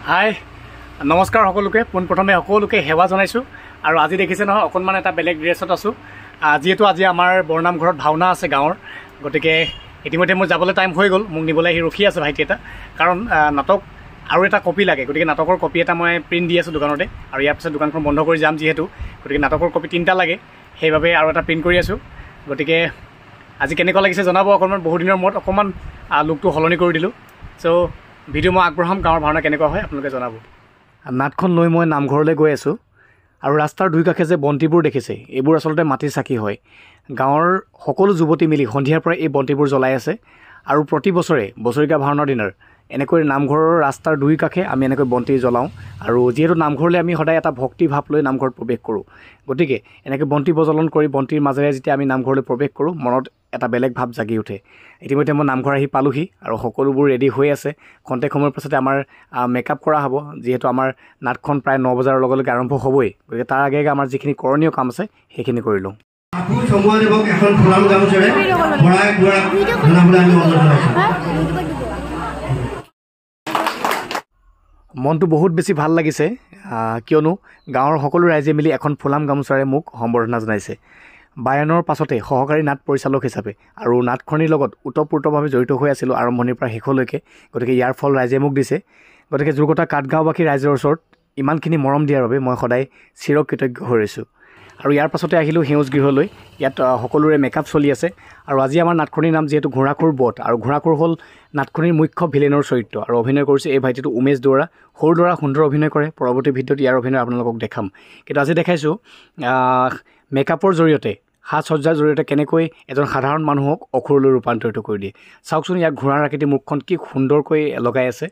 হাই নমস্কাৰ সকলোকে পোনপ্ৰথমে সকলোকে সেৱা জনাইছোঁ আৰু আজি দেখিছে নহয় অকণমান এটা বেলেগ ড্ৰেছত আছোঁ যিহেতু আজি আমাৰ বৰনামঘৰত ভাওনা আছে গাঁৱৰ গতিকে ইতিমধ্যে মোৰ যাবলৈ টাইম হৈ গ'ল মোক নিবলৈ আহি ৰখি আছে ভাইটি এটা কাৰণ নাটক আৰু এটা কপি লাগে গতিকে নাটকৰ কপি এটা মই প্ৰিণ্ট দি আছোঁ দোকানতে আৰু ইয়াৰ পিছত দোকানখন বন্ধ কৰি যাম যিহেতু গতিকে নাটকৰ কপি 3টা লাগে সেইবাবে আৰু এটা প্ৰিণ্ট কৰি আছোঁ গতিকে আজি কেনেকুৱা লাগিছে জনাব অকণমান বহু দিনৰ মূৰত অকণমান লুকটো সলনি কৰি দিলোঁ চ' ভিডিঅ' মই আগবঢ়াম গাঁৱৰ ভাওনা কেনেকুৱা হয় আপোনালোকে জনাব নাটখন লৈ মই নামঘৰলৈ গৈ আছোঁ আৰু ৰাস্তাৰ দুই কাষে যে বন্তিবোৰ দেখিছে এইবোৰ আচলতে মাটিৰ চাকি হয় গাঁৱৰ সকলো যুৱতী মিলি সন্ধিয়াৰ পৰা এই বন্তিবোৰ জ্বলাই আছে আৰু প্ৰতি বছৰে বছৰিকা ভাওনাৰ দিনৰ এনেকৈ নামঘৰৰ ৰাস্তাৰ দুই কাষে আমি এনেকৈ বন্তি জ্বলাওঁ আৰু যিহেতু নামঘৰলৈ আমি সদায় এটা ভক্তি ভাৱ লৈ নামঘৰত প্ৰৱেশ কৰোঁ গতিকে এনেকৈ বন্তি প্ৰজ্বলন কৰি বন্তিৰ মাজেৰে যেতিয়া আমি নামঘৰলৈ প্ৰৱেশ কৰোঁ মনত এটা বেলেগ ভাৱ জাগি উঠে ইতিমধ্যে মই নামঘৰ আহি পালোহি আৰু সকলোবোৰ ৰেডি হৈ আছে খন্তেক সময়ৰ পাছতে আমাৰ মেকআপ কৰা হ'ব যিহেতু আমাৰ নাটখন প্ৰায় 9 বজাৰ লগে লগে আৰম্ভ হ'বই গতিকে তাৰ আগে আমাৰ যিখিনি কৰণীয় কাম আছে সেইখিনি কৰি লওঁ মনটো বহুত বেছি ভাল লাগিছে কিয়নো গাঁৱৰ সকলো ৰাইজে মিলি এখন ফুলাম গামোচাৰে মোক সম্বৰ্ধনা জনাইছে 52ৰ পাছতে সহকাৰী নাট পৰিচালক হিচাপে আৰু নাটখনিৰ লগত ওতঃপ্ৰোতভাৱে জড়িত হৈ আছিলোঁ আৰম্ভণিৰ পৰা শেষলৈকে গতিকে ইয়াৰ ফল ৰাইজে মোক দিছে গতিকে যোৰকটা কাঠগাঁওবাসী ৰাইজৰ ওচৰত ইমানখিনি মৰম দিয়াৰ বাবে মই সদায় চিৰকৃতজ্ঞ হৈ ৰৈছোঁ আৰু ইয়াৰ পাছতে আহিলোঁ সেউজ গৃহলৈ ইয়াত সকলোৰে মেকআপ চলি আছে আৰু আজি আমাৰ নাটখনিৰ নাম যিহেতু ঘোঁৰাখুৰ বধ আৰু ঘোঁৰাখুৰ হ'ল নাটখনিৰ মুখ্য ভিলেনৰ চৰিত্ৰ আৰু অভিনয় কৰিছে এই ভাইটিটো উমেশ দুৱৰা সৰু ল'ৰা সুন্দৰ অভিনয় কৰে পৰৱৰ্তী ভিডিঅ'ত ইয়াৰ অভিনয় আপোনালোকক দেখাম কিন্তু আজি দেখাইছোঁ মেকআপৰ জৰিয়তে সাজ সজ্জাৰ জৰিয়তে কেনেকৈ এজন সাধাৰণ মানুহক অসুৰলৈ ৰূপান্তৰিত কৰি দিয়ে চাওকচোন ইয়াক ঘোঁৰাৰ আকৃতি মুখখন কি সুন্দৰকৈ লগাই আছে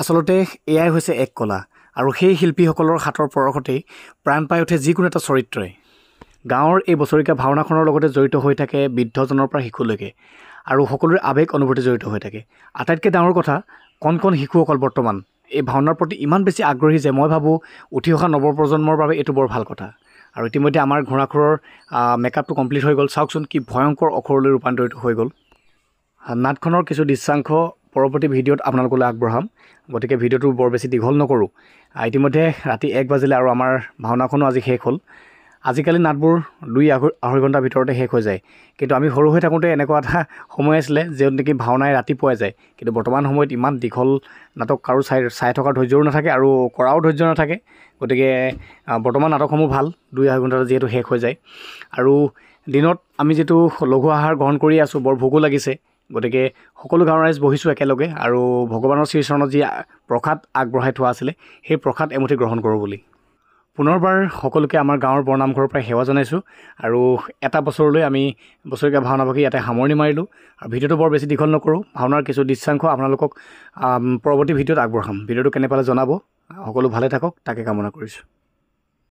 আচলতে এয়াই হৈছে এক কলা আৰু সেই শিল্পীসকলৰ হাতৰ পৰশতেই প্ৰাণ পাই উঠে যিকোনো এটা চৰিত্ৰই গাঁৱৰ এই বছৰিকা ভাওনাখনৰ লগতে জড়িত হৈ থাকে বৃদ্ধজনৰ পৰা শিশুলৈকে আৰু সকলোৰে আৱেগ অনুভূতি জড়িত হৈ থাকে আটাইতকৈ ডাঙৰ কথা কণ কণ শিশুসকল বৰ্তমান এই ভাওনাৰ প্ৰতি ইমান বেছি আগ্ৰহী যে মই ভাবোঁ উঠি অহা নৱপ্ৰজন্মৰ বাবে এইটো বৰ ভাল কথা আৰু ইতিমধ্যে আমাৰ ঘোঁৰাখুৰৰ মেকআপটো কমপ্লিট হৈ গ'ল চাওকচোন কি ভয়ংকৰ অসুৰলৈ ৰূপান্তৰিত হৈ গ'ল নাটখনৰ কিছু দৃশ্যাংশ পৰৱৰ্তী ভিডিঅ'ত আপোনালোকলৈ আগবঢ়াম গতিকে ভিডিঅ'টো বৰ বেছি দীঘল নকৰোঁ ইতিমধ্যে ৰাতি 1 বাজিলে আৰু আমাৰ ভাওনাখনো আজি শেষ হ'ল আজিকালি নাটবোৰ 2-2.5 ঘণ্টাৰ ভিতৰতে শেষ হৈ যায় কিন্তু আমি সৰু হৈ থাকোঁতে এনেকুৱা এটা সময় আছিলে য'ত নেকি ভাওনাই ৰাতিপুৱাই যায় কিন্তু বৰ্তমান সময়ত ইমান দীঘল নাটক কাৰো চাই থকাৰ ধৈৰ্যও নাথাকে আৰু কৰাও ধৈৰ্য নাথাকে গতিকে বৰ্তমান নাটকসমূহ ভাল 2-2.5 ঘণ্টাতে যিহেতু শেষ হৈ যায় আৰু দিনত আমি যিটো লঘু আহাৰ গ্ৰহণ কৰি আছোঁ বৰ ভোকো লাগিছে গতিকে সকলো গাঁৱৰ ৰাইজ বহিছোঁ একেলগে আৰু ভগৱানৰ শ্ৰীচৰণত যি প্ৰসাদ আগবঢ়াই থোৱা আছিলে সেই প্ৰসাদ এমুঠি গ্ৰহণ কৰোঁ বুলি পুনৰবাৰ সকলোকে আমাৰ গাঁৱৰ বৰনামঘৰৰ পৰা সেৱা জনাইছোঁ আৰু এটা বছৰলৈ আমি বছৰিকা ভাওনাভাগী ইয়াতে সামৰণি মাৰিলোঁ আৰু ভিডিঅ'টো বৰ বেছি দীঘল নকৰোঁ ভাওনাৰ কিছু দৃশ্যাংশ আপোনালোকক পৰৱৰ্তী ভিডিঅ'ত আগবঢ়াম ভিডিঅ'টো কেনে পালে জনাব সকলো ভালে থাকক তাকে কামনা কৰিছোঁ